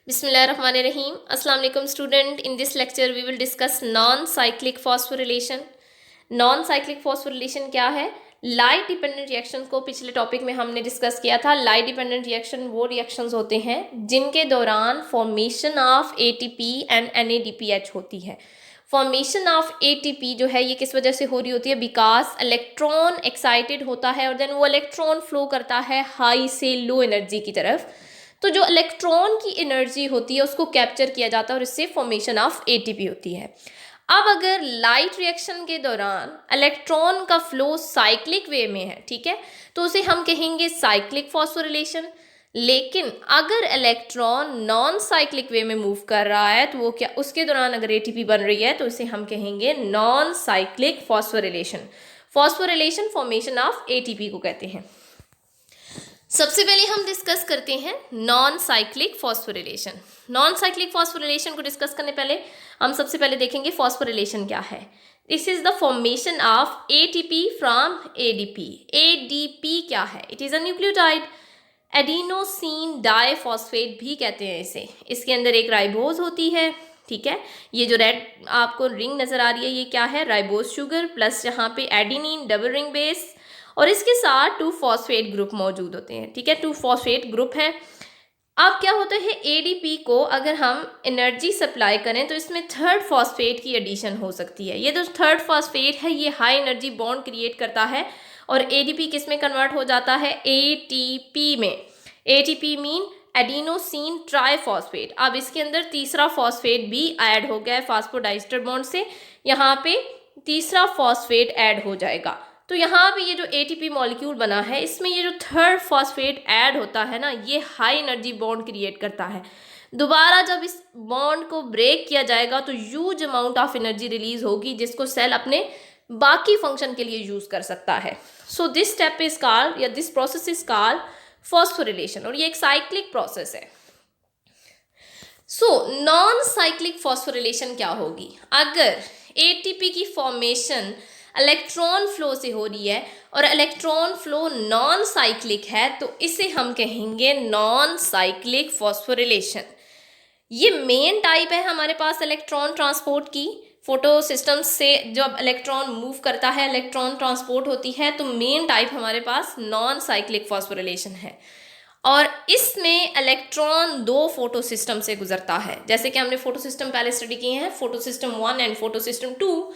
Bismillahirrahmanirrahim. Assalamu alaikum student. In this lecture we will discuss non-cyclic phosphorylation. Non-cyclic phosphorylation क्या है? Light dependent reaction को पिछले topic में हमने डिस्कस किया था. लाइट डिपेंडेंट रिएक्शन वो रिएक्शंस होते हैं जिनके दौरान formation of ATP and NADPH होती है. फॉर्मेशन ऑफ ATP जो है ये किस वजह से हो रही होती है? बिकॉज इलेक्ट्रॉन एक्साइटेड होता है और देन वो इलेक्ट्रॉन फ्लो करता है हाई से लो एनर्जी की तरफ. तो जो इलेक्ट्रॉन की एनर्जी होती है उसको कैप्चर किया जाता है और इससे फॉर्मेशन ऑफ ATP होती है. अब अगर लाइट रिएक्शन के दौरान इलेक्ट्रॉन का फ्लो साइक्लिक वे में है, ठीक है, तो उसे हम कहेंगे साइक्लिक फॉस्फोरिलेशन. लेकिन अगर इलेक्ट्रॉन नॉन साइक्लिक वे में मूव कर रहा है तो वो क्या, उसके दौरान अगर ATP बन रही है तो इसे हम कहेंगे non cyclic phosphorylation. Phosphorylation formation of ATP को कहते हैं. सबसे पहले हम डिस्कस करते हैं non cyclic phosphorylation. Non cyclic phosphorylation को डिस्कस करने पहले हम सबसे पहले देखेंगे फॉस्फोरिलेशन क्या है. This is the formation of ATP from ADP. ADP क्या है? It is a nucleotide. Adenosine diphosphate भी कहते हैं इसे. इसके अंदर एक राइबोज होती है, ठीक है. ये जो रेड आपको रिंग नज़र आ रही है ये क्या है? राइबोज शुगर प्लस यहाँ पे एडिनिन डबल रिंग बेस और इसके साथ 2 फॉस्फेट ग्रुप मौजूद होते हैं, ठीक है. 2 फॉस्फेट ग्रुप हैं. अब क्या होता है ADP को अगर हम एनर्जी सप्लाई करें तो इसमें थर्ड फॉस्फेट की एडिशन हो सकती है. ये जो थर्ड फॉस्फेट है ये हाई एनर्जी बॉन्ड क्रिएट करता है और ADP किस में कन्वर्ट हो जाता है? ATP में. ATP mean adenosine triphosphate. अब इसके अंदर तीसरा फॉस्फेट भी ऐड हो गया है फास्फोडाइस्टर बॉन्ड से. यहाँ पे तीसरा फॉस्फेट ऐड हो जाएगा. तो यहाँ पे ये जो ATP मॉलिक्यूल बना है इसमें ये जो थर्ड फॉस्फेट ऐड होता है ना, ये हाई एनर्जी बॉन्ड क्रिएट करता है. दोबारा जब इस बॉन्ड को ब्रेक किया जाएगा तो huge amount of energy release होगी जिसको सेल अपने बाकी फंक्शन के लिए यूज कर सकता है. So this step is called या this process is called phosphorylation और ये एक साइक्लिक प्रोसेस है. सो नॉन साइक्लिक फॉस्फोरिलेशन क्या होगी? अगर ATP की फॉर्मेशन इलेक्ट्रॉन फ्लो से हो रही है और इलेक्ट्रॉन फ्लो नॉन साइक्लिक है तो इसे हम कहेंगे नॉन साइक्लिक फॉस्फोरिलेशन. ये मेन टाइप है हमारे पास इलेक्ट्रॉन ट्रांसपोर्ट की. फोटो सिस्टम से जब इलेक्ट्रॉन मूव करता है, इलेक्ट्रॉन ट्रांसपोर्ट होती है, तो मेन टाइप हमारे पास नॉन साइक्लिक फॉस्फोरिलेशन है. और इसमें इलेक्ट्रॉन 2 फोटो सिस्टम से गुजरता है. जैसे कि हमने फोटो सिस्टम पहले स्टडी किए हैं, photo system 1 and photo system 2.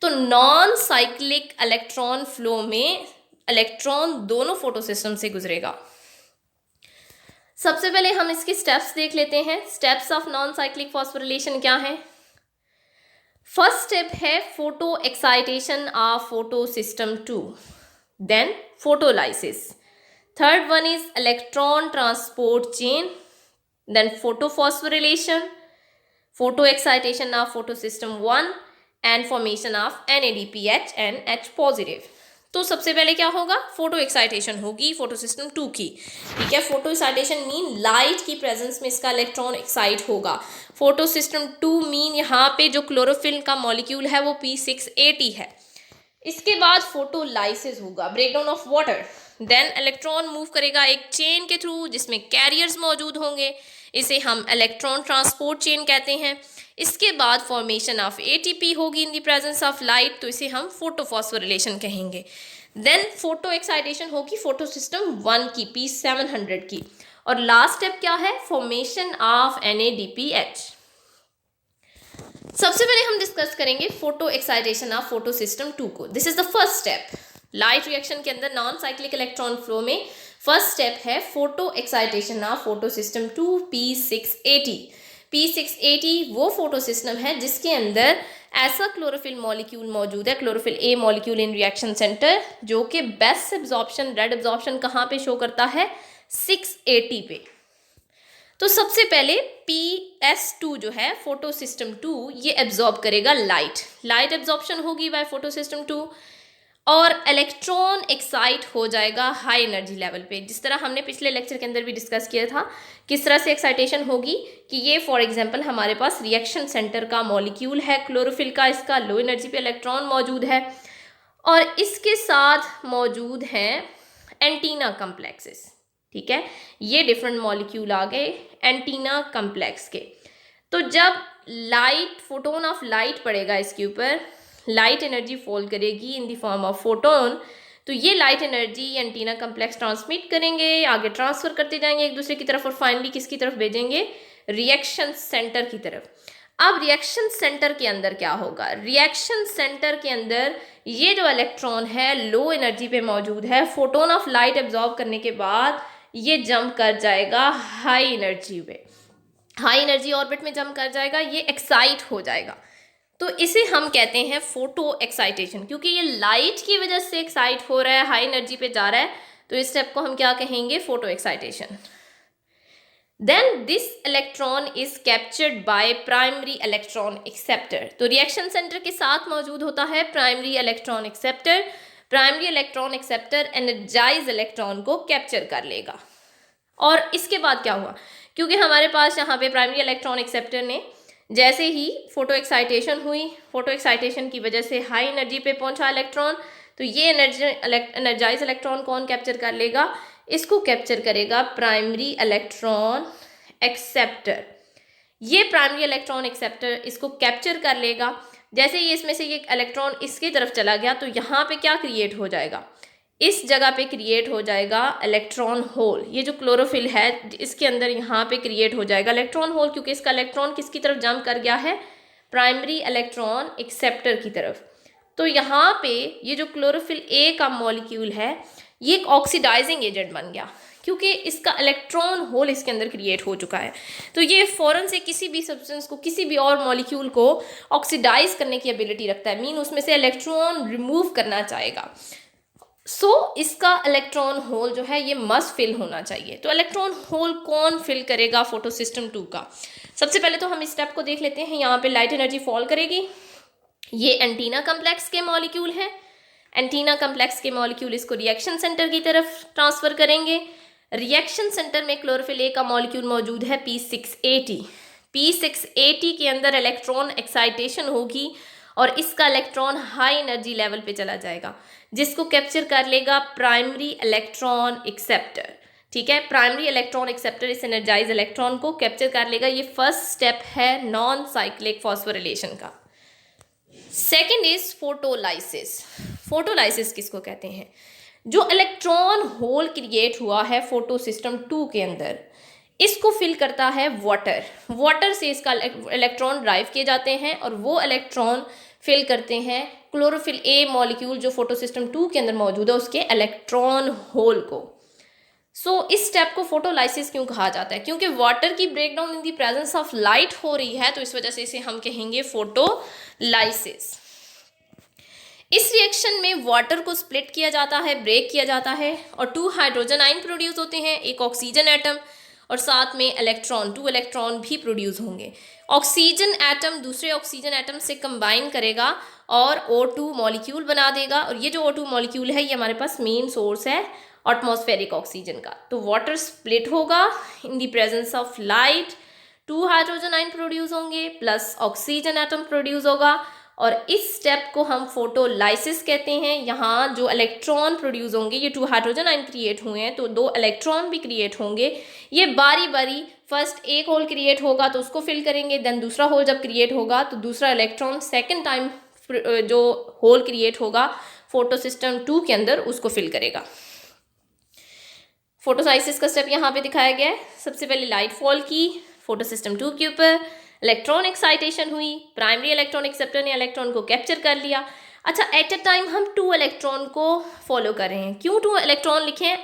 तो नॉन साइक्लिक इलेक्ट्रॉन फ्लो में इलेक्ट्रॉन दोनों फोटो सिस्टम से गुजरेगा. सबसे पहले हम इसके स्टेप्स देख लेते हैं. Steps of non cyclic phosphorylation क्या है? फर्स्ट स्टेप है photo excitation of photo system 2, then photolysis. Third one is electron transport chain, then photo phosphorylation, photo excitation of photo system 1 and formation of NADPH and H positive. तो सबसे पहले क्या होगा? Photo excitation होगी photo system 2 की, ठीक है. Photo excitation mean light की प्रेजेंस में इसका इलेक्ट्रॉन एक्साइट होगा. फोटो सिस्टम 2 मीन यहाँ पे जो क्लोरोफिल का मॉलिक्यूल है वो P680 है. इसके बाद फोटोलाइसिस होगा, breakdown of water. Then electron move करेगा एक चेन के थ्रू जिसमें कैरियर्स मौजूद होंगे. इसे हम इलेक्ट्रॉन ट्रांसपोर्ट चेन कहते हैं. इसके बाद फॉर्मेशन ऑफ ATP होगी in the presence of light, तो इसे हम फोटोफॉस्फोरिलेशन कहेंगे. देन फोटो एक्साइटेशन होगी फोटो सिस्टम 1 की, P700 की. और लास्ट स्टेप क्या है? Formation of NADPH. सबसे पहले हम डिस्कस करेंगे photo excitation of photo system 2 को. This is the first step. Light reaction के अंदर नॉन साइक्लिक इलेक्ट्रॉन फ्लो में फर्स्ट स्टेप है photo excitation of photo system 2 P680. P680 वो फोटो सिस्टम है जिसके अंदर ऐसा क्लोरोफिल मॉलिक्यूल मौजूद है, chlorophyll A molecule in reaction centre, जो कि बेस्ट एब्जॉर्प्शन, रेड एब्जॉर्प्शन कहाँ पे शो करता है? 680 पे. तो सबसे पहले PS2 जो है फोटो सिस्टम 2 ये एब्जॉर्ब करेगा लाइट एब्जॉर्प्शन होगी बाय फोटो सिस्टम 2 और इलेक्ट्रॉन एक्साइट हो जाएगा हाई एनर्जी लेवल पे. जिस तरह हमने पिछले लेक्चर के अंदर भी डिस्कस किया था किस तरह से एक्साइटेशन होगी कि ये फॉर एग्जांपल हमारे पास रिएक्शन सेंटर का मॉलिक्यूल है क्लोरोफिल का, इसका लो एनर्जी पे इलेक्ट्रॉन मौजूद है और इसके साथ मौजूद हैं एंटीना कॉम्प्लेक्सेस. ठीक है, ये डिफरेंट मॉलिक्यूल आ गए एंटीना कम्प्लेक्स के। तो जब लाइट, फोटोन ऑफ लाइट पड़ेगा इसके ऊपर, लाइट एनर्जी फॉल करेगी in the form of photon, तो ये light energy antenna complex transmit करेंगे, आगे ट्रांसफर करते जाएंगे एक दूसरे की तरफ, और फाइनली किसकी तरफ भेजेंगे, रिएक्शन सेंटर की तरफ। अब रिएक्शन सेंटर के अंदर क्या होगा, रिएक्शन सेंटर के अंदर ये जो इलेक्ट्रॉन है लो एनर्जी पे मौजूद है, फोटोन ऑफ लाइट एब्जॉर्ब करने के बाद ये जंप कर जाएगा हाई एनर्जी पे, हाई एनर्जी ऑर्बिट में जंप कर जाएगा, ये एक्साइट हो जाएगा। तो इसे हम कहते हैं फोटो एक्साइटेशन, क्योंकि ये लाइट की वजह से एक्साइट हो रहा है, हाई एनर्जी पे जा रहा है, तो इस स्टेप को हम क्या कहेंगे, photo excitation. Then this electron is captured by primary electron acceptor. तो रिएक्शन सेंटर के साथ मौजूद होता है primary electron acceptor. Primary electron acceptor energize electron को कैप्चर कर लेगा। और इसके बाद क्या हुआ, क्योंकि हमारे पास यहाँ पे प्राइमरी इलेक्ट्रॉन एक्सेप्टर ने जैसे ही फोटो एक्साइटेशन हुई, फोटो एक्साइटेशन की वजह से हाई एनर्जी पे पहुंचा इलेक्ट्रॉन, तो ये एनर्जाइज इलेक्ट्रॉन कौन कैप्चर कर लेगा, इसको कैप्चर करेगा प्राइमरी इलेक्ट्रॉन एक्सेप्टर। ये प्राइमरी इलेक्ट्रॉन एक्सेप्टर इसको कैप्चर कर लेगा। जैसे ही इसमें से ये इलेक्ट्रॉन इसकी तरफ चला गया, तो यहाँ पे क्या क्रिएट हो जाएगा, इस जगह पे क्रिएट हो जाएगा इलेक्ट्रॉन होल। ये जो क्लोरोफिल है इसके अंदर यहाँ पे क्रिएट हो जाएगा इलेक्ट्रॉन होल, क्योंकि इसका इलेक्ट्रॉन किसकी तरफ जंप कर गया है, प्राइमरी इलेक्ट्रॉन एक्सेप्टर की तरफ। तो यहाँ पे ये जो क्लोरोफिल ए का मॉलिक्यूल है ये एक ऑक्सीडाइजिंग एजेंट बन गया, क्योंकि इसका इलेक्ट्रॉन होल इसके अंदर क्रिएट हो चुका है। तो ये फौरन से किसी भी सब्सटेंस को, किसी भी और मॉलिक्यूल को ऑक्सीडाइज करने की एबिलिटी रखता है, मीन उसमें से इलेक्ट्रॉन रिमूव करना चाहेगा। इसका इलेक्ट्रॉन होल जो है ये मस्ट फिल होना चाहिए। तो इलेक्ट्रॉन होल कौन फिल करेगा फोटो सिस्टम 2 का, सबसे पहले तो हम इस स्टेप को देख लेते हैं। यहाँ पे लाइट एनर्जी फॉल करेगी, ये एंटीना कम्प्लेक्स के मॉलिक्यूल है, एंटीना कम्प्लेक्स के मॉलिक्यूल इसको रिएक्शन सेंटर की तरफ ट्रांसफर करेंगे। रिएक्शन सेंटर में क्लोरोफिल ए का मॉलिक्यूल मौजूद है P680। P680 के अंदर इलेक्ट्रॉन एक्साइटेशन होगी और इसका इलेक्ट्रॉन हाई एनर्जी लेवल पे चला जाएगा, जिसको कैप्चर कर लेगा प्राइमरी इलेक्ट्रॉन एक्सेप्टर। ठीक है, प्राइमरी इलेक्ट्रॉन एक्सेप्टर इस एनर्जाइज इलेक्ट्रॉन को कैप्चर कर लेगा। ये फर्स्ट स्टेप है नॉन साइक्लिक फॉस्फोरिलेशन का। Second is photolysis. फोटोलाइसिस किसको कहते हैं, जो इलेक्ट्रॉन होल क्रिएट हुआ है फोटो सिस्टम 2 के अंदर, इसको फिल करता है वाटर। वाटर से इसका इलेक्ट्रॉन ड्राइव किए जाते हैं और वो इलेक्ट्रॉन फिल करते हैं क्लोरोफिल ए मॉलिक्यूल जो फोटो सिस्टम 2 के अंदर मौजूद है उसके इलेक्ट्रॉन होल को। इस स्टेप को फोटोलाइसिस क्यों कहा जाता है, क्योंकि वाटर की breakdown in the presence of light हो रही है, तो इस वजह से इसे हम कहेंगे फोटोलाइसिस। इस रिएक्शन में वाटर को स्प्लिट किया जाता है, ब्रेक किया जाता है और 2 हाइड्रोजन आयन प्रोड्यूस होते हैं, एक ऑक्सीजन एटम और साथ में इलेक्ट्रॉन, 2 इलेक्ट्रॉन भी प्रोड्यूस होंगे। ऑक्सीजन एटम दूसरे ऑक्सीजन एटम से कंबाइन करेगा और O2 मॉलिक्यूल बना देगा, और ये जो O2 मॉलिक्यूल है ये हमारे पास मेन सोर्स है एटमॉस्फेरिक ऑक्सीजन का। तो वाटर स्प्लिट होगा in the presence of light, 2 hydrogen ion produce होंगे प्लस ऑक्सीजन एटम प्रोड्यूस होगा, और इस स्टेप को हम फोटोलाइसिस कहते हैं। यहाँ जो इलेक्ट्रॉन प्रोड्यूस होंगे, ये 2 हाइड्रोजन आयन क्रिएट हुए हैं तो 2 इलेक्ट्रॉन भी क्रिएट होंगे। ये बारी बारी फर्स्ट एक होल क्रिएट होगा तो उसको फिल करेंगे, देन दूसरा होल जब क्रिएट होगा तो दूसरा इलेक्ट्रॉन सेकेंड टाइम जो होल क्रिएट होगा फोटो सिस्टम 2 के अंदर उसको फिल करेगा। फोटोलाइसिस का स्टेप यहाँ पे दिखाया गया है। सबसे पहले लाइट फॉल की फोटो सिस्टम 2 के ऊपर, इलेक्ट्रॉन एक्साइटेशन हुई, प्राइमरी इलेक्ट्रॉन एक्सेप्टर ने इलेक्ट्रॉन को कैप्चर कर लिया। अच्छा, एट अ टाइम हम 2 इलेक्ट्रॉन को फॉलो कर रहे हैं। क्यों 2 इलेक्ट्रॉन लिखे हैं,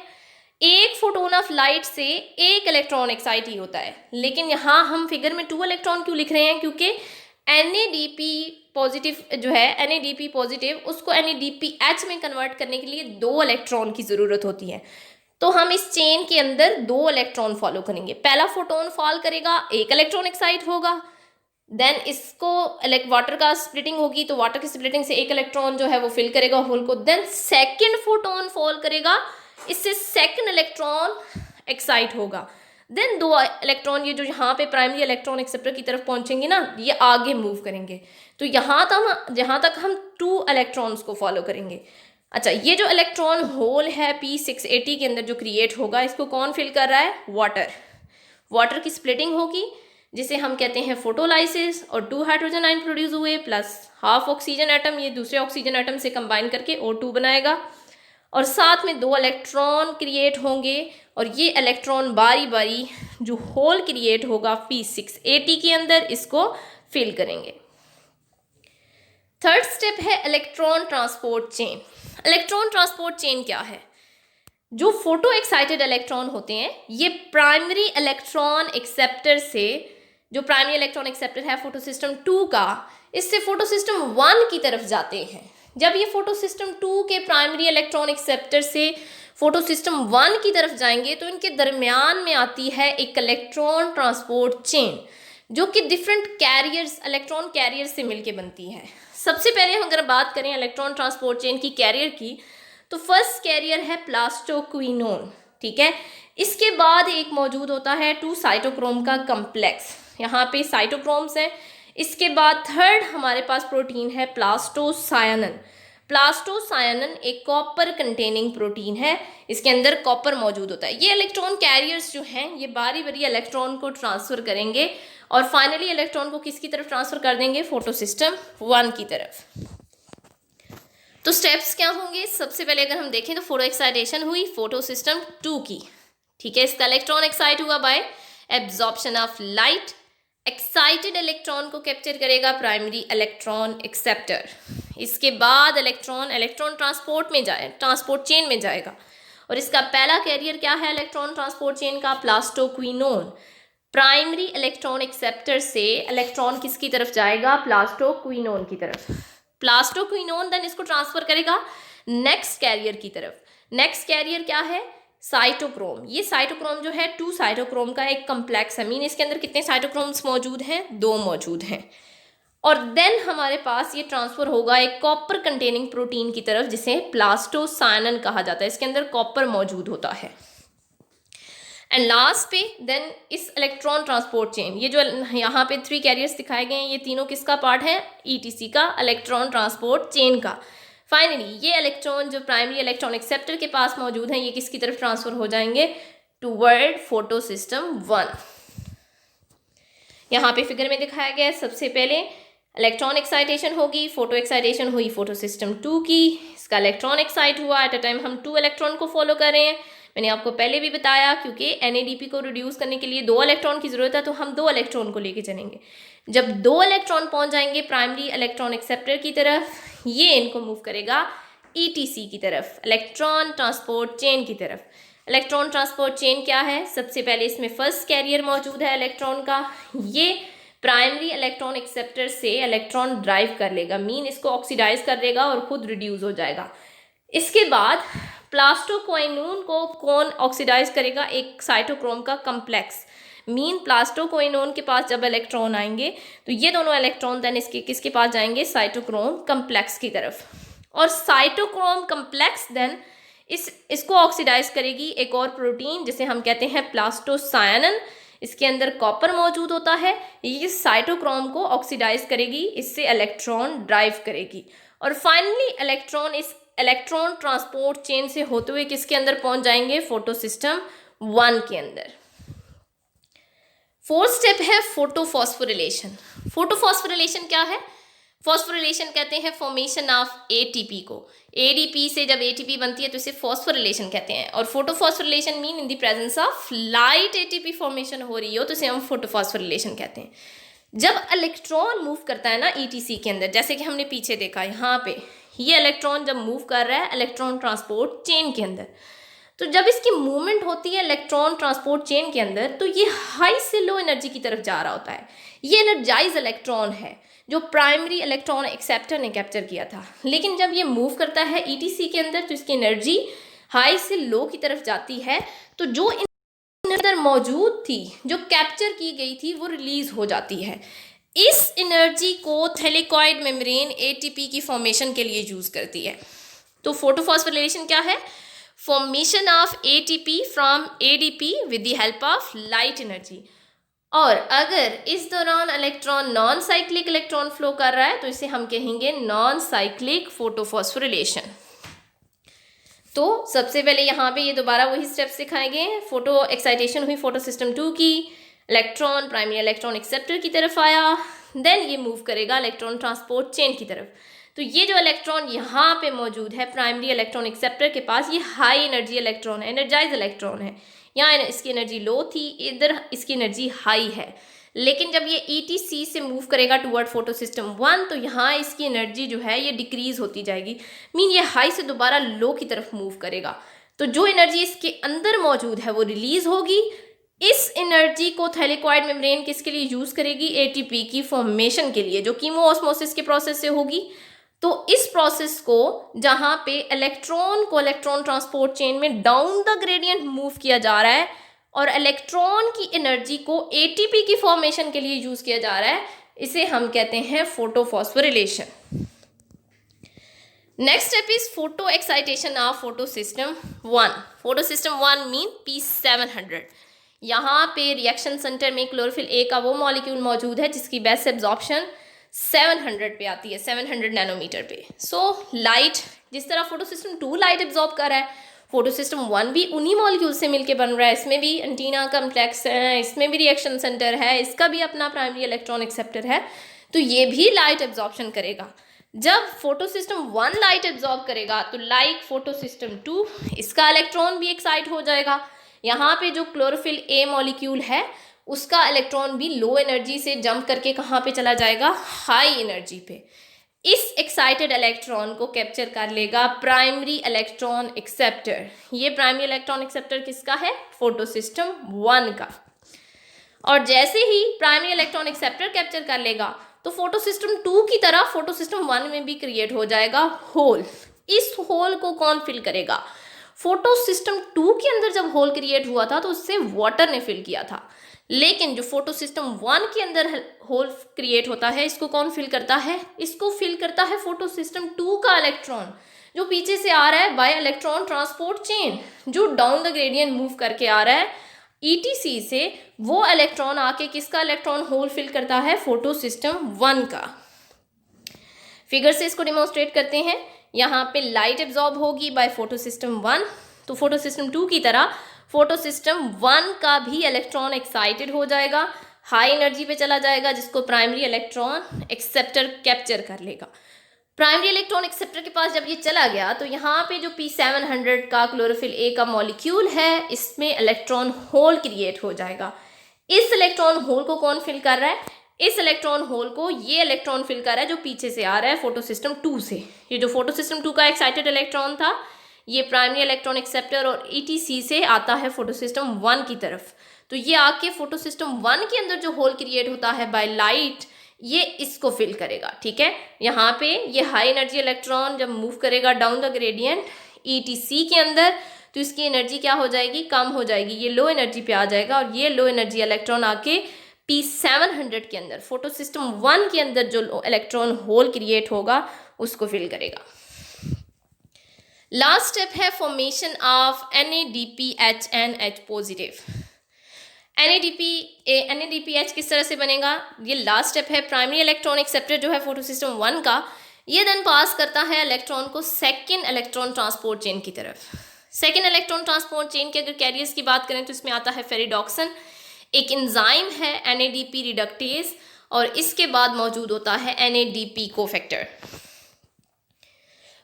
एक फोटोन ऑफ लाइट से एक इलेक्ट्रॉन एक्साइट ही होता है, लेकिन यहाँ हम फिगर में 2 इलेक्ट्रॉन क्यों लिख रहे हैं, क्योंकि NADP पॉजिटिव जो है, NADP पॉजिटिव उसको NADPH में कन्वर्ट करने के लिए 2 इलेक्ट्रॉन की ज़रूरत होती है। तो हम इस चेन के अंदर 2 इलेक्ट्रॉन फॉलो करेंगे। पहला फोटोन फॉल करेगा, एक इलेक्ट्रॉन एक्साइट होगा, देन इसको वाटर का स्प्लिटिंग होगी तो वाटर की स्प्लिटिंग से एक इलेक्ट्रॉन जो है वो फिल करेगा होल को, देन सेकंड फोटोन फॉल करेगा, इससे सेकंड इलेक्ट्रॉन एक्साइट होगा, देन 2 इलेक्ट्रॉन ये जो यहाँ पे प्राइमरी इलेक्ट्रॉन एक्सेप्टर की तरफ पहुंचेंगे ना, ये आगे मूव करेंगे। तो जहाँ तक हम 2 इलेक्ट्रॉन्स को फॉलो करेंगे। अच्छा, ये जो इलेक्ट्रॉन होल है P680 के अंदर जो क्रिएट होगा, इसको कौन फिल कर रहा है? वाटर। वाटर की स्प्लिटिंग होगी जिसे हम कहते हैं फोटोलाइसिस, और 2 हाइड्रोजन आयन प्रोड्यूस हुए प्लस हाफ ऑक्सीजन एटम, ये दूसरे ऑक्सीजन एटम से कंबाइन करके O2 बनाएगा, और साथ में 2 इलेक्ट्रॉन क्रिएट होंगे, और ये इलेक्ट्रॉन बारी बारी जो होल क्रिएट होगा P680 के अंदर, इसको फिल करेंगे। थर्ड स्टेप है electron transport chain. Electron transport chain क्या है? जो फोटो एक्साइटेड इलेक्ट्रॉन होते हैं, ये प्राइमरी इलेक्ट्रॉन एक्सेप्टर से, जो प्राइमरी इलेक्ट्रॉन एक्सेप्टर है फोटो सिस्टम 2 का, इससे फोटो सिस्टम 1 की तरफ जाते हैं। जब ये फोटो सिस्टम 2 के प्राइमरी इलेक्ट्रॉन एक्सेप्टर से फोटो सिस्टम 1 की तरफ जाएंगे, तो इनके दरमियान में आती है एक इलेक्ट्रॉन ट्रांसपोर्ट चेन, जो कि डिफरेंट कैरियर्स, इलेक्ट्रॉन कैरियर से मिलके बनती है। सबसे पहले हम अगर बात करें इलेक्ट्रॉन ट्रांसपोर्ट चेन की कैरियर की, तो फर्स्ट कैरियर है प्लास्टोक्विनोन, ठीक है। इसके बाद एक मौजूद होता है 2 साइटोक्रोम का कम्प्लेक्स, यहाँ पे साइटोक्रोम्स हैं। इसके बाद थर्ड हमारे पास प्रोटीन है प्लास्टोसायनन। प्लास्टोसायनन एक कॉपर कंटेनिंग प्रोटीन है, इसके अंदर कॉपर मौजूद होता है। ये इलेक्ट्रॉन कैरियर्स जो हैं, ये बारी बारी इलेक्ट्रॉन को ट्रांसफर करेंगे और फाइनली इलेक्ट्रॉन को किसकी तरफ ट्रांसफर कर देंगे? फोटो सिस्टम 1 की तरफ। तो स्टेप्स क्या होंगे? सबसे पहले अगर हम देखें तो फोटो एक्साइटेशन हुई फोटो सिस्टम 2 की, ठीक है। इसका इलेक्ट्रॉन एक्साइट हुआ bye absorption of light. Excited electron को कैप्चर करेगा प्राइमरी इलेक्ट्रॉन एक्सेप्टर। इसके बाद इलेक्ट्रॉन ट्रांसपोर्ट चेन में जाएगा, और इसका पहला कैरियर क्या है इलेक्ट्रॉन ट्रांसपोर्ट चेन का? प्लास्टोक्विनोन। प्राइमरी इलेक्ट्रॉन एक्सेप्टर से इलेक्ट्रॉन किसकी तरफ जाएगा? प्लास्टोक्विनोन की तरफ। प्लास्टोक्विनोन देन इसको ट्रांसफर करेगा नेक्स्ट कैरियर की तरफ। नेक्स्ट कैरियर क्या है? साइटोक्रोम। ये साइटोक्रोम जो है 2 साइटोक्रोम का एक कम्प्लेक्स है। मीन इसके अंदर कितने साइटोक्रोम्स मौजूद हैं? 2 मौजूद हैं। और देन हमारे पास ये ट्रांसफर होगा एक कॉपर कंटेनिंग प्रोटीन की तरफ, जिसे प्लास्टोसायनन कहा जाता है। इसके अंदर कॉपर मौजूद होता है। एंड लास्ट पे देन इस इलेक्ट्रॉन ट्रांसपोर्ट चेन, ये जो यहाँ पे 3 कैरियर्स दिखाए गए हैं, ये तीनों किसका पार्ट है? ETC का, इलेक्ट्रॉन ट्रांसपोर्ट चेन का। फाइनली ये इलेक्ट्रॉन जो प्राइमरी इलेक्ट्रॉन एक्सेप्टर के पास मौजूद हैं, ये किसकी तरफ ट्रांसफर हो जाएंगे? Toward photo system 1। यहाँ पे फिगर में दिखाया गया है, सबसे पहले इलेक्ट्रॉन एक्साइटेशन होगी, फोटो एक्साइटेशन हुई फोटो सिस्टम 2 की। इसका इलेक्ट्रॉन एक्साइट हुआ, एट अ टाइम हम 2 इलेक्ट्रॉन को फॉलो कर रहे हैं। मैंने आपको पहले भी बताया, क्योंकि NADP को रिड्यूस करने के लिए 2 इलेक्ट्रॉन की जरूरत है, तो हम 2 इलेक्ट्रॉन को लेके चलेंगे। जब 2 इलेक्ट्रॉन पहुंच जाएंगे प्राइमरी इलेक्ट्रॉन एक्सेप्टर की तरफ, ये इनको मूव करेगा ETC की तरफ, इलेक्ट्रॉन ट्रांसपोर्ट चेन की तरफ। इलेक्ट्रॉन ट्रांसपोर्ट चेन क्या है? सबसे पहले इसमें फर्स्ट कैरियर मौजूद है इलेक्ट्रॉन का, ये प्राइमरी इलेक्ट्रॉन एक्सेप्टर से इलेक्ट्रॉन ड्राइव कर लेगा, मीन इसको ऑक्सीडाइज कर देगा और खुद रिड्यूस हो जाएगा। इसके बाद प्लास्टोक्विनोन को कौन ऑक्सीडाइज करेगा? एक साइटोक्रोम का कम्प्लेक्स। मीन प्लास्टोक्विनोन के पास जब इलेक्ट्रॉन आएंगे, तो ये दोनों इलेक्ट्रॉन देन इसके किसके पास जाएंगे? साइटोक्रोम कम्प्लेक्स की तरफ। और साइटोक्रोम कम्प्लेक्स देन इसको ऑक्सीडाइज करेगी एक और प्रोटीन, जिसे हम कहते हैं प्लास्टोसायनन। इसके अंदर कॉपर मौजूद होता है, ये साइटोक्रोम को ऑक्सीडाइज करेगी, इससे इलेक्ट्रॉन ड्राइव करेगी। और फाइनली इलेक्ट्रॉन इस इलेक्ट्रॉन ट्रांसपोर्ट चेन से होते हुए किसके अंदर पहुंच जाएंगे? फोटो सिस्टम 1 के अंदर। फोर्थ स्टेप है फोटोफॉस्फोरिलेशन। फोटोफॉस्फोरिलेशन क्या है? फॉस्फोरिलेशन कहते हैं फॉर्मेशन ऑफ ATP को। ADP से जब ATP बनती है तो इसे फॉस्फोरिलेशन कहते हैं। और photophosphorylation mean in the presence of light ATP formation हो रही हो तो इसे हम फोटोफॉस्फोरिलेशन कहते हैं। जब इलेक्ट्रॉन मूव करता है ना ETC के अंदर, जैसे कि हमने पीछे देखा यहाँ पे, ये इलेक्ट्रॉन जब मूव कर रहा है इलेक्ट्रॉन ट्रांसपोर्ट चेन के अंदर, तो जब इसकी मूवमेंट होती है इलेक्ट्रॉन ट्रांसपोर्ट चेन के अंदर, तो ये हाई से लो एनर्जी की तरफ जा रहा होता है। ये एनर्जाइज इलेक्ट्रॉन है जो प्राइमरी इलेक्ट्रॉन एक्सेप्टर ने कैप्चर किया था। लेकिन जब ये मूव करता है ETC के अंदर, तो इसकी एनर्जी हाई से लो की तरफ जाती है, तो जो अंदर मौजूद थी, जो कैप्चर की गई थी, वो रिलीज हो जाती है। इस एनर्जी को थैलेकॉइड मेम्ब्रेन ATP की फॉर्मेशन के लिए यूज करती है। तो फोटोफॉस्फोरिलेशन क्या है? Formation of ATP from ADP with the help of light energy. और अगर इस दौरान electron non cyclic electron flow कर रहा है, तो इसे हम कहेंगे नॉन साइक्लिक फोटोफॉस्फोरिलेशन। तो सबसे पहले यहाँ पे ये दोबारा वही स्टेप्स सिखाए गए हैं। फोटो एक्साइटेशन हुई फोटो सिस्टम 2 की, इलेक्ट्रॉन प्राइमरी इलेक्ट्रॉन एक्सेप्टर की तरफ आया, देन ये मूव करेगा इलेक्ट्रॉन ट्रांसपोर्ट चेन की तरफ। तो ये जो इलेक्ट्रॉन यहाँ पे मौजूद है प्राइमरी इलेक्ट्रॉन एक्सेप्टर के पास, ये हाई एनर्जी इलेक्ट्रॉन है, एनर्जाइज इलेक्ट्रॉन है। यहाँ इसकी एनर्जी लो थी, इधर इसकी एनर्जी हाई है। लेकिन जब ये ETC से मूव करेगा टुवर्ड फोटो सिस्टम 1 तो यहाँ इसकी एनर्जी जो है ये डिक्रीज होती जाएगी, मीन ये हाई से दोबारा लो की तरफ मूव करेगा। तो जो एनर्जी इसके अंदर मौजूद है वो रिलीज होगी। इस एनर्जी को थैलेकॉइड मेम्ब्रेन किसके लिए यूज करेगी? ATP की फॉर्मेशन के लिए, जो कीमोऑस्मोसिस के प्रोसेस से होगी। तो इस प्रोसेस को जहाँ पे इलेक्ट्रॉन को इलेक्ट्रॉन ट्रांसपोर्ट चेन में डाउन द ग्रेडियंट मूव किया जा रहा है और इलेक्ट्रॉन की एनर्जी को ATP की फॉर्मेशन के लिए यूज किया जा रहा है, इसे हम कहते हैं photophosphorylation. Next step is photo excitation of photo system 1। Photo system 1 mean P700। यहाँ पे रिएक्शन सेंटर में क्लोरोफिल A का वो मॉलिक्यूल मौजूद है जिसकी बेस्ट एब्जॉर्प्शन 700 पे आती है, 700 नैनोमीटर पे। सो लाइट, जिस तरह फोटो सिस्टम 2 लाइट एब्जॉर्ब कर रहा है, फोटो सिस्टम 1 भी उन्हीं मॉलिक्यूल से मिलके बन रहा है। इसमें भी एंटीना कम्प्लेक्स है, इसमें भी रिएक्शन सेंटर है, इसका भी अपना प्राइमरी इलेक्ट्रॉन एक्सेप्टर है, तो ये भी लाइट एब्जॉर्प्शन करेगा। जब फोटो सिस्टम 1 लाइट एब्जॉर्ब करेगा तो लाइक फोटो सिस्टम 2 इसका इलेक्ट्रॉन भी एक्साइट हो जाएगा। यहाँ पे जो क्लोरोफिल A मॉलिक्यूल है उसका इलेक्ट्रॉन भी लो एनर्जी से जंप करके कहाँ पे चला जाएगा? हाई एनर्जी पे। इस एक्साइटेड इलेक्ट्रॉन को कैप्चर कर लेगा प्राइमरी इलेक्ट्रॉन एक्सेप्टर। ये प्राइमरी इलेक्ट्रॉन एक्सेप्टर किसका है? फोटो सिस्टम 1 का। और जैसे ही प्राइमरी इलेक्ट्रॉन एक्सेप्टर कैप्चर कर लेगा तो फोटो सिस्टम 2 की तरह फोटो सिस्टम 1 में भी क्रिएट हो जाएगा होल। इस होल को कौन फिल करेगा? फोटो सिस्टम 2 के अंदर जब होल क्रिएट हुआ था तो उससे वाटर ने फिल किया था, लेकिन जो फोटो सिस्टम 1 के अंदर होल क्रिएट होता है इसको कौन फिल करता है? इसको फिल करता है फोटो सिस्टम 2 का इलेक्ट्रॉन, जो पीछे से आ रहा है बाय इलेक्ट्रॉन ट्रांसपोर्ट चेन, जो डाउन द ग्रेडियंट मूव करके आ रहा है ETC से। वो इलेक्ट्रॉन आके किसका इलेक्ट्रॉन होल फिल करता है? फोटो सिस्टम 1 का। फिगर से इसको डिमोन्स्ट्रेट करते हैं। यहाँ पे लाइट एब्जॉर्ब होगी बाय फोटो सिस्टम 1, तो फोटो सिस्टम 2 की तरह फोटो सिस्टम 1 का भी इलेक्ट्रॉन एक्साइटेड हो जाएगा, हाई एनर्जी पे चला जाएगा, जिसको प्राइमरी इलेक्ट्रॉन एक्सेप्टर कैप्चर कर लेगा। प्राइमरी इलेक्ट्रॉन एक्सेप्टर के पास जब ये चला गया तो यहाँ पे जो P700 का क्लोरोफिल A का मॉलिक्यूल है इसमें इलेक्ट्रॉन होल क्रिएट हो जाएगा। इस इलेक्ट्रॉन होल को कौन फिल कर रहा है? इस इलेक्ट्रॉन होल को ये इलेक्ट्रॉन फिल कर रहा है जो पीछे से आ रहा है फोटो सिस्टम 2 से। ये जो फोटो सिस्टम 2 का एक्साइटेड इलेक्ट्रॉन था ये प्राइमरी इलेक्ट्रॉन एक्सेप्टर और ETC से आता है फोटो सिस्टम 1 की तरफ। तो ये आके फोटो सिस्टम 1 के अंदर जो होल क्रिएट होता है बाय लाइट, ये इसको फिल करेगा। ठीक है, यहाँ पे ये हाई एनर्जी इलेक्ट्रॉन जब मूव करेगा डाउन द ग्रेडियंट ETC के अंदर तो इसकी एनर्जी क्या हो जाएगी? कम हो जाएगी, ये लो एनर्जी पे आ जाएगा और ये लो एनर्जी इलेक्ट्रॉन आके P700 के अंदर फोटो सिस्टम 1 के अंदर जो इलेक्ट्रॉन होल क्रिएट होगा उसको फिल करेगा। लास्ट स्टेप है formation of NADPHNH positive. NADPH किस तरह से बनेगा? ये लास्ट स्टेप है। प्राइमरी इलेक्ट्रॉन एक्सेप्टर जो है फोटो सिस्टम 1 का, ये देन पास करता है इलेक्ट्रॉन को सेकेंड इलेक्ट्रॉन ट्रांसपोर्ट चेन की तरफ। सेकेंड इलेक्ट्रॉन ट्रांसपोर्ट चेन के अगर कैरियर्स की बात करें तो इसमें आता है फेरिडॉक्सिन, एक एंजाइम है NADP रिडक्टेज, और इसके बाद मौजूद होता है NADP cofactor.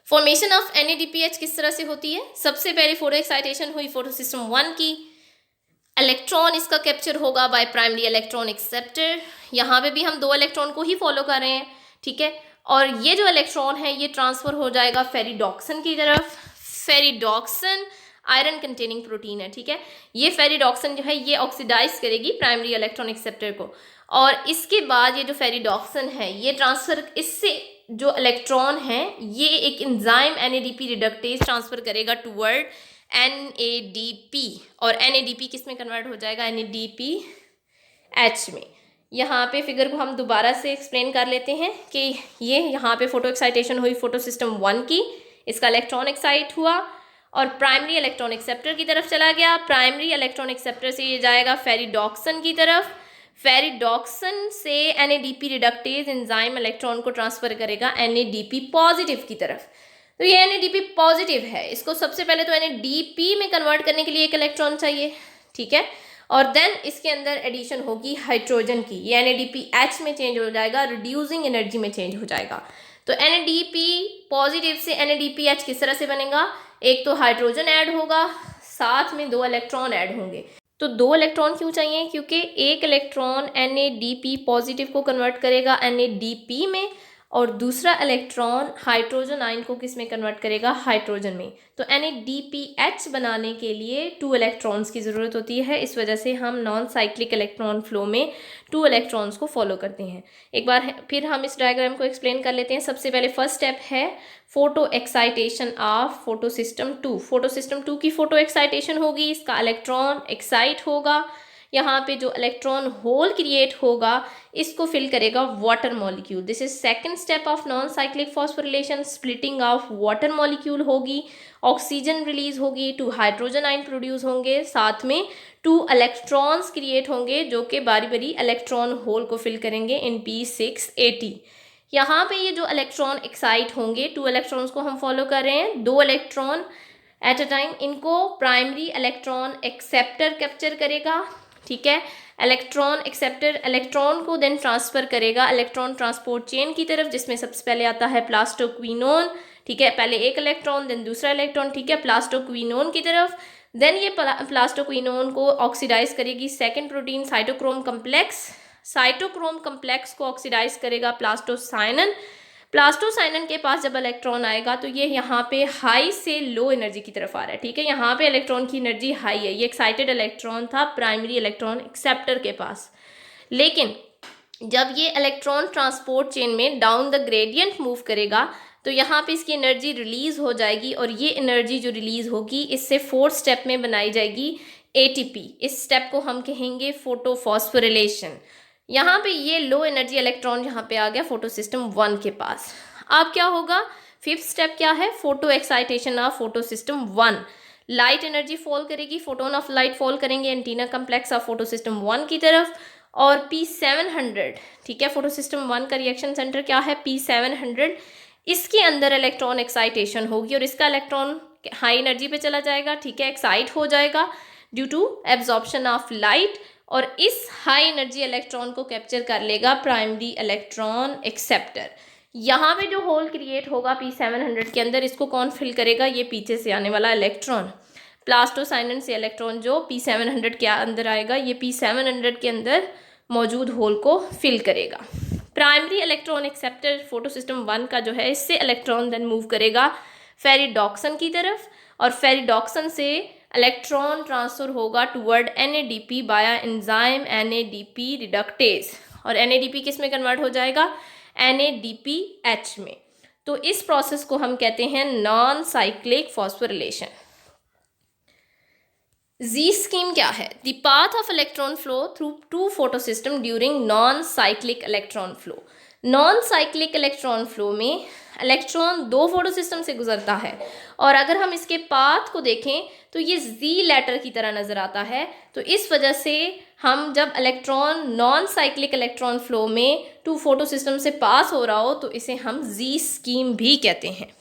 Formation of NADPH किस तरह से होती है? सबसे पहले फोटो एक्साइटेशन हुई फोटो सिस्टम 1 की, इलेक्ट्रॉन इसका कैप्चर होगा बाय प्राइमरी इलेक्ट्रॉन एक्सेप्टर। यहाँ पे भी हम 2 इलेक्ट्रॉन को ही फॉलो कर रहे हैं, ठीक है। और ये जो इलेक्ट्रॉन है ये ट्रांसफर हो जाएगा फेरिडॉक्सिन की तरफ। फेरिडॉक्सिन आयरन कंटेनिंग प्रोटीन है, ठीक है। ये फेरिडॉक्सिन जो है ये ऑक्सीडाइज करेगी प्राइमरी इलेक्ट्रॉन एक्सेप्टर को, और इसके बाद ये जो फेरिडॉक्सिन है ये ट्रांसफर, इससे जो इलेक्ट्रॉन है ये एक एंजाइम NADP रिडक्टेज ट्रांसफर करेगा टुवर्ड NADP, और NADP किस में कन्वर्ट हो जाएगा? NADPH में। यहाँ पे फिगर को हम दोबारा से एक्सप्लेन कर लेते हैं कि ये यहाँ पे फोटो एक्साइटेशन हुई फोटो सिस्टम 1 की, इसका इलेक्ट्रॉन एक्साइट हुआ और प्राइमरी इलेक्ट्रॉन एक्सेप्टर की तरफ चला गया। प्राइमरी इलेक्ट्रॉन एक्सेप्टर से ये जाएगा फेरिडॉक्सिन की तरफ। फेरिडॉक्सिन से NADP रिडक्टेज एंजाइम इलेक्ट्रॉन को ट्रांसफर करेगा NADP पॉजिटिव की तरफ। तो ये NADP पॉजिटिव है, इसको सबसे पहले तो NADP में कन्वर्ट करने के लिए एक इलेक्ट्रॉन चाहिए, ठीक है, और देन इसके अंदर एडिशन होगी हाइड्रोजन की, ये NADPH में चेंज हो जाएगा, रिड्यूसिंग एनर्जी में चेंज हो जाएगा। तो NADP पॉजिटिव से NADPH किस तरह से बनेगा, एक तो हाइड्रोजन ऐड होगा, साथ में 2 इलेक्ट्रॉन ऐड होंगे। तो 2 इलेक्ट्रॉन क्यों चाहिए, क्योंकि एक इलेक्ट्रॉन NADP पॉजिटिव को कन्वर्ट करेगा NADP में, और दूसरा इलेक्ट्रॉन हाइड्रोजन आयन को किस में कन्वर्ट करेगा, हाइड्रोजन में। तो NADPH बनाने के लिए 2 इलेक्ट्रॉन्स की ज़रूरत होती है, इस वजह से हम नॉन साइक्लिक इलेक्ट्रॉन फ्लो में 2 इलेक्ट्रॉन्स को फॉलो करते हैं। एक बार फिर हम इस डायग्राम को एक्सप्लेन कर लेते हैं। सबसे पहले फर्स्ट स्टेप है photo excitation of photo system 2। Photo system 2 की फोटो एक्साइटेशन होगी, इसका इलेक्ट्रॉन एक्साइट होगा, यहाँ पे जो इलेक्ट्रॉन होल क्रिएट होगा इसको फिल करेगा water molecule. This is second step of non cyclic phosphorylation, splitting of water molecule होगी, ऑक्सीजन रिलीज होगी, 2 हाइड्रोजन आयन प्रोड्यूस होंगे, साथ में 2 इलेक्ट्रॉन्स क्रिएट होंगे जो कि बारी बारी इलेक्ट्रॉन होल को फिल करेंगे इन p680। यहाँ पे ये जो इलेक्ट्रॉन एक्साइट होंगे, 2 इलेक्ट्रॉन्स को हम फॉलो कर रहे हैं, 2 इलेक्ट्रॉन एट अ टाइम, इनको प्राइमरी इलेक्ट्रॉन एक्सेप्टर कैप्चर करेगा, ठीक है। इलेक्ट्रॉन एक्सेप्टर इलेक्ट्रॉन को देन ट्रांसफर करेगा इलेक्ट्रॉन ट्रांसपोर्ट चेन की तरफ, जिसमें सबसे पहले आता है प्लास्टोक्विनोन, ठीक है, पहले एक इलेक्ट्रॉन देन दूसरा इलेक्ट्रॉन, ठीक है, प्लास्टोक्विनोन की तरफ। देन ये प्लास्टोक्विनोन को ऑक्सीडाइज करेगी second protein cytochrome complex, cytochrome complex को ऑक्सीडाइज करेगा प्लास्टोसाइनन। प्लास्टोसाइनन के पास जब इलेक्ट्रॉन आएगा तो ये यहाँ पे हाई से लो एनर्जी की तरफ आ रहा है, ठीक है, यहाँ पे इलेक्ट्रॉन की एनर्जी हाई है, ये एक्साइटेड इलेक्ट्रॉन था प्राइमरी इलेक्ट्रॉन एक्सेप्टर के पास। लेकिन जब ये इलेक्ट्रॉन ट्रांसपोर्ट चेन में डाउन द ग्रेडियंट मूव करेगा तो यहाँ पे इसकी एनर्जी रिलीज हो जाएगी, और ये एनर्जी जो रिलीज होगी इससे 4th स्टेप में बनाई जाएगी ATP। इस स्टेप को हम कहेंगे फोटोफॉस्फोरिलेशन। यहाँ पे ये लो एनर्जी इलेक्ट्रॉन यहाँ पे आ गया फोटो सिस्टम 1 के पास। अब क्या होगा, 5th स्टेप क्या है, photo excitation of photo system 1। Light energy fall करेगी, फोटोन ऑफ लाइट फॉल करेंगे antenna complex of photo system 1 की तरफ, और P700, ठीक है, फोटो सिस्टम 1 का रिएक्शन सेंटर क्या है, P700, इसके अंदर इलेक्ट्रॉन एक्साइटेशन होगी और इसका इलेक्ट्रॉन हाई एनर्जी पे चला जाएगा, ठीक है, एक्साइट हो जाएगा due to absorption of light, और इस हाई एनर्जी इलेक्ट्रॉन को कैप्चर कर लेगा प्राइमरी इलेक्ट्रॉन एक्सेप्टर। यहाँ पे जो होल क्रिएट होगा P700 के अंदर, इसको कौन फिल करेगा, ये पीछे से आने वाला इलेक्ट्रॉन, प्लास्टोसाइनन से इलेक्ट्रॉन जो P700 के अंदर आएगा, ये P700 के अंदर मौजूद होल को फिल करेगा। Primary electron acceptor photo system 1 का जो है, इससे इलेक्ट्रॉन देन मूव करेगा फेरिडॉक्सन की तरफ, और फेरिडॉक्सन से इलेक्ट्रॉन ट्रांसफर होगा टुवर्ड NADP बाया एंजाइम NADP रिडक्टेज, और NADP किस में कन्वर्ट हो जाएगा, NADPH में। तो इस प्रोसेस को हम कहते हैं non cyclic phosphorylation. Z scheme क्या है, the path of electron flow through 2 photosystem during non cyclic electron flow. Non cyclic electron flow में इलेक्ट्रॉन 2 फोटोसिस्टम से गुजरता है, और अगर हम इसके पाथ को देखें तो ये Z लेटर की तरह नजर आता है। तो इस वजह से हम जब electron non cyclic electron flow में 2 फोटोसिस्टम से पास हो रहा हो तो इसे हम Z स्कीम भी कहते हैं।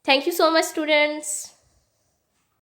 Thank you so much students.